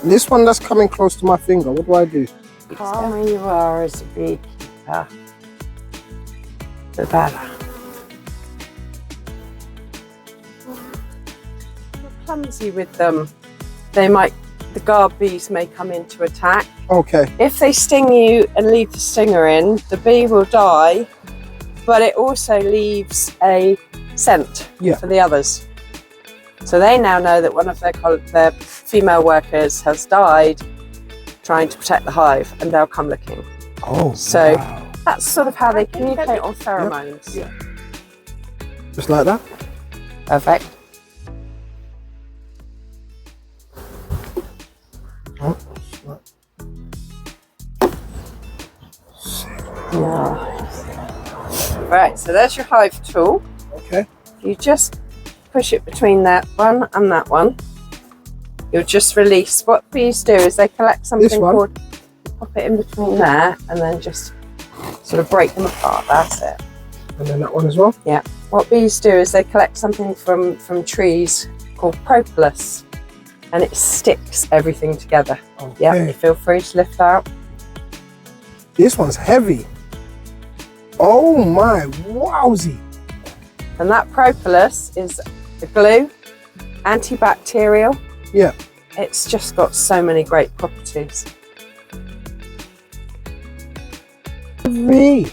This one that's coming close to my finger, what do I do? The calmer you are as a beekeeper, the better. You're clumsy with them. The guard bees may come in to attack. Okay. If they sting you and leave the stinger in, the bee will die, but it also leaves a scent for the others. So they now know that one of their female workers has died trying to protect the hive, and they'll come looking. Oh, so wow. That's sort of how they communicate on pheromones. Yeah. Just like that? Perfect. Oh, right, so there's your hive tool. Okay. You just push it between that one and that one. You'll just release. What bees do is they collect something called, pop it in between there and then just sort of break them apart. That's it. And then that one as well? Yeah. What bees do is they collect something from trees called propolis, and it sticks everything together. Okay. Yeah, you feel free to lift out. This one's heavy. Oh my, wowzy. And that propolis is a glue, antibacterial. Yeah. It's just got so many great properties. Me.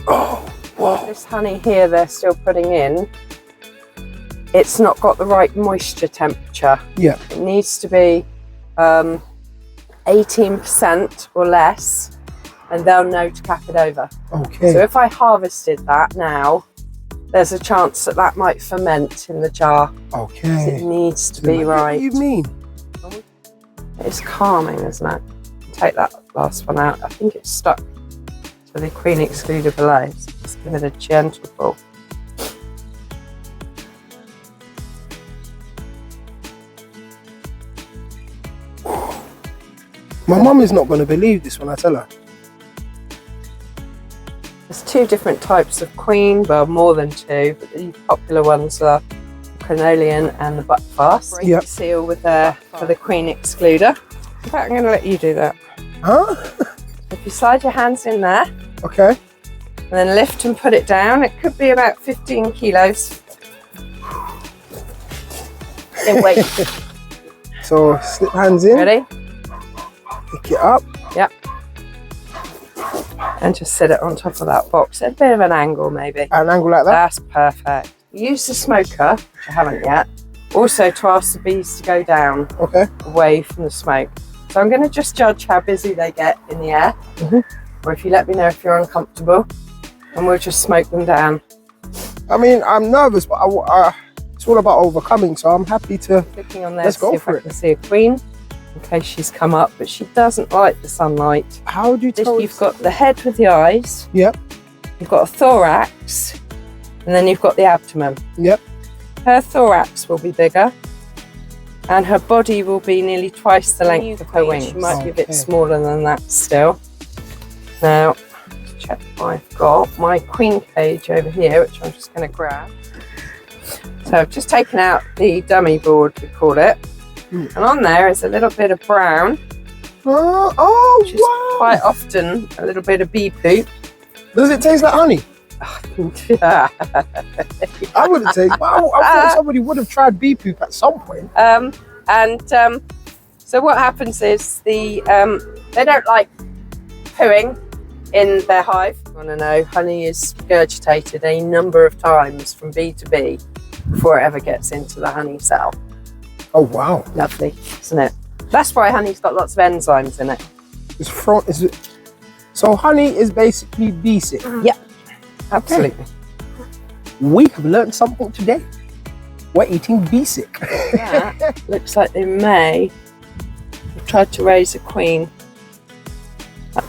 Oh, wow. This honey here they're still putting in, it's not got the right moisture temperature. Yeah. It needs to be 18% or less, and they'll know to cap it over. Okay. So if I harvested that now, there's a chance that that might ferment in the jar. Okay. It needs to be right. What do you mean? It's calming, isn't it? Take that last one out. I think it's stuck to the queen excluder below. So just give it a gentle pull. My mum is not going to believe this when I tell her. There's two different types of queen, well, more than two, but the popular ones are the crinoline and the buckfast. Yep. Seal with for the queen excluder. In fact, I'm going to let you do that. Huh? If you slide your hands in there, Okay. and then lift and put it down, it could be about 15 kilos in weight. So slip hands in. Ready? Pick it up. Yep. And just sit it on top of that box at a bit of an angle, maybe. At an angle like that. That's perfect. Use the smoker, which I haven't yet, also to ask the bees to go down away from the smoke. So I'm going to just judge how busy they get in the air, or if you let me know if you're uncomfortable, and we'll just smoke them down. I mean, I'm nervous, but it's all about overcoming, so I'm happy to. Clicking on there Let's to go see if for I it. can see a queen, in case she's come up, but she doesn't like the sunlight. How do you tell? You've got the head with the eyes. Yep. You've got a thorax, and then you've got the abdomen. Yep. Her thorax will be bigger, and her body will be nearly twice the length of her wings. She might be a bit smaller than that still. Now, let's check if I've got my queen cage over here, which I'm just going to grab. So I've just taken out the dummy board, we call it, and on there is a little bit of brown, which is quite often a little bit of bee poop. Does it taste like honey? I wouldn't say. I thought somebody would have tried bee poop at some point. So what happens is they don't like pooing in their hive. You want to know, honey is regurgitated a number of times from bee to bee before it ever gets into the honey cell. Oh wow! Lovely, isn't it? That's why honey's got lots of enzymes in it. So honey is basically bee sick. Yep, absolutely. We have learned something today. We're eating bee sick. That looks like they may have tried to raise a queen.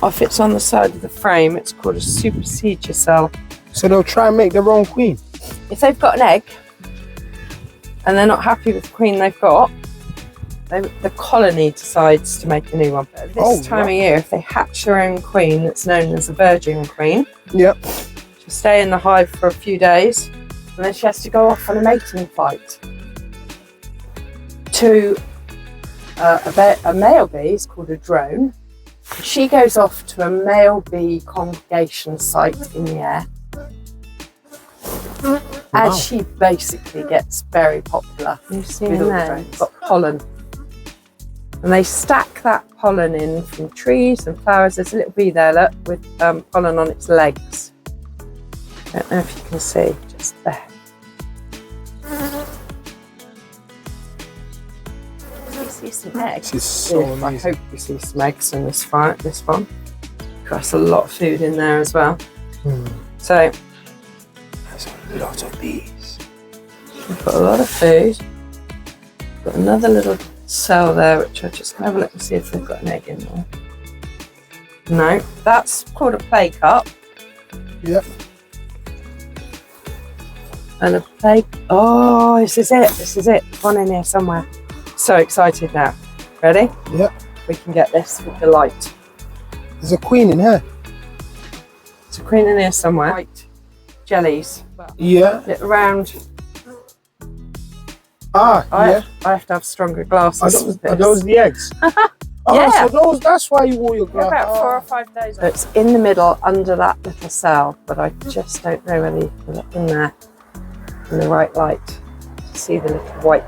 If it's on the side of the frame, it's called a supersedure cell. So they'll try and make their own queen. If they've got an egg and they're not happy with the queen they've got, the colony decides to make a new one. But this time of year, if they hatch their own queen, that's known as a virgin queen. Yep. She'll stay in the hive for a few days, and then she has to go off on a mating flight. to a male bee. It's called a drone. She goes off to a male bee congregation site in the air. And she basically gets very popular. You see in there, it's got pollen. And they stack that pollen in from trees and flowers. There's a little bee there, look, with pollen on its legs. I don't know if you can see, just there. You see some eggs. This is so amazing. I hope you see some eggs in this one. There's a lot of food in there as well. So there's a lot of bees. We've got a lot of food. Got another little cell there, which I'm just going to have a look and see if they've got an egg in there. No, that's called a play cup. Yep. And a play. Oh, this is it. This is it. One in here somewhere. So excited now. Ready? Yep. We can get this with the light. There's a queen in here. There's a queen in here somewhere. White jellies. Yeah. Little round. Yeah. I have to have stronger glasses. Are those the eggs? Yeah. So that's why you wore your glasses. About 4 or 5 days. So it's in the middle under that little cell, but I just don't know whether you can look in there in the right light to see the little white.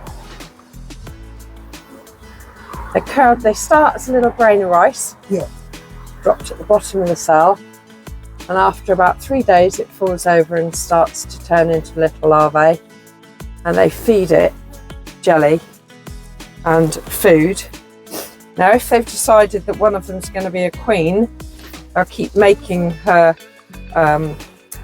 They're curled. They start as a little grain of rice. Yeah. Dropped at the bottom of the cell, and after about 3 days, it falls over and starts to turn into little larvae, and they feed it jelly and food. Now, if they've decided that one of them's going to be a queen, they'll keep making her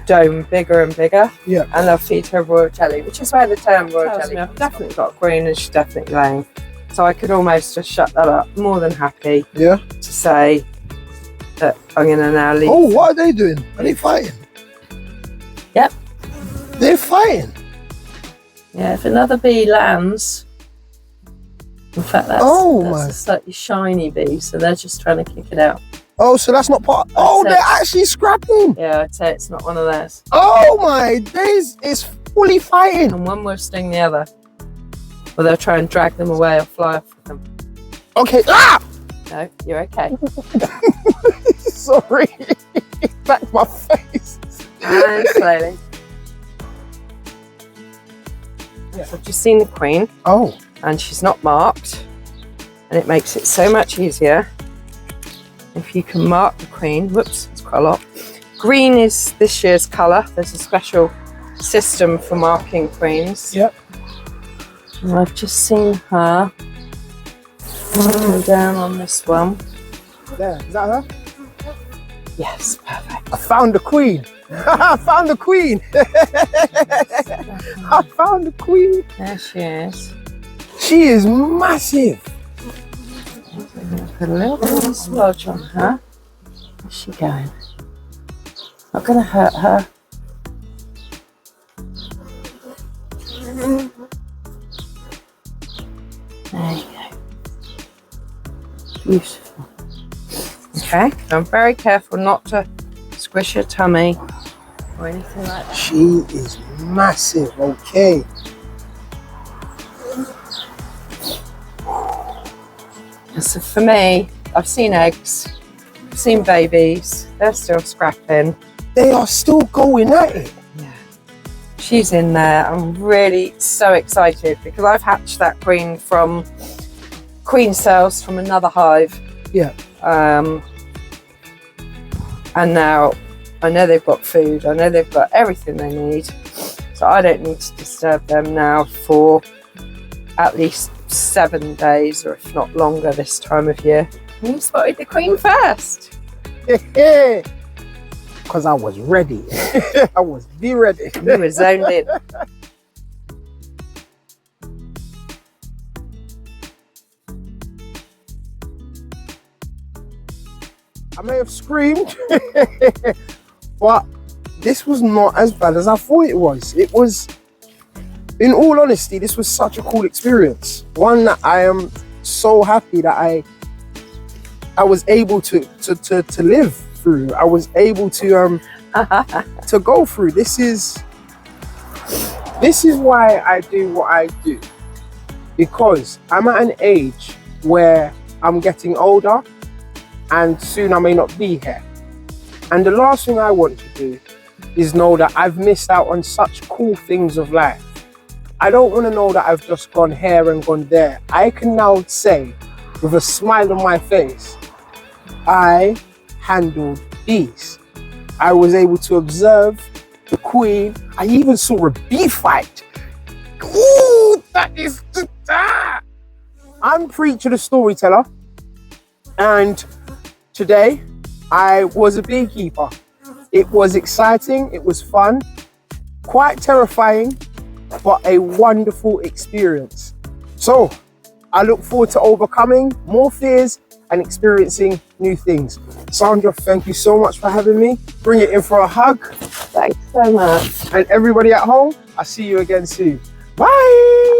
dome bigger and bigger, and they'll feed her royal jelly, which is where the term royal jelly. I've definitely got a queen, and she's definitely laying. So I could almost just shut that up. More than happy to say that I'm going to now leave. Oh, what are they doing? Are they fighting? Yep. They're fighting? Yeah, if another bee lands, in fact, that's a slightly shiny bee, so they're just trying to kick it out. Oh, so that's not part. Oh, they're actually scrapping. Yeah, I'd say it's not one of theirs. Oh my days, it's fully fighting. And one will sting the other. Or they'll try and drag them away or fly off with them. Okay. Ah! No, you're okay. Sorry. Back my face. And slowly. So I've just seen the queen. Oh. And she's not marked. And it makes it so much easier if you can mark the queen. Whoops, it's quite a lot. Green is this year's colour. There's a special system for marking queens. Yep. And I've just seen her down on this one. There, is that her? Yes, perfect. I found the queen. I found the queen. I found the queen. There she is. She is massive. Put a little bit of a splodge on her. Where's she going? Not going to hurt her. There you go. Beautiful. Okay, I'm very careful not to squish her tummy or anything like that. She is massive, okay. And so for me, I've seen eggs, I've seen babies, they're still scrapping. They are still going at it. Yeah. She's in there. I'm really so excited because I've hatched that queen from queen cells from another hive. Yeah. And now I know they've got food. I know they've got everything they need. So I don't need to disturb them now for at least 7 days, or if not longer this time of year. And you spotted the queen first. Because I was ready. I was ready. You were zoned in. I may have screamed, but this was not as bad as I thought it was. It was, in all honesty, this was such a cool experience. One that I am so happy that I was able to live through. I was able to go through. This is why I do what I do. because I'm at an age where I'm getting older and soon I may not be here. And the last thing I want to do is know that I've missed out on such cool things of life. I don't want to know that I've just gone here and gone there. I can now say with a smile on my face, I handled these. I was able to observe the queen. I even saw a bee fight. Ooh, that is... I'm Preacher the Storyteller, and today I was a beekeeper. It was exciting, it was fun, quite terrifying, but a wonderful experience. So I look forward to overcoming more fears and experiencing new things. Sandra, thank you so much for having me. Bring it in for a hug. Thanks so much. And everybody at home, I'll see you again soon. Bye.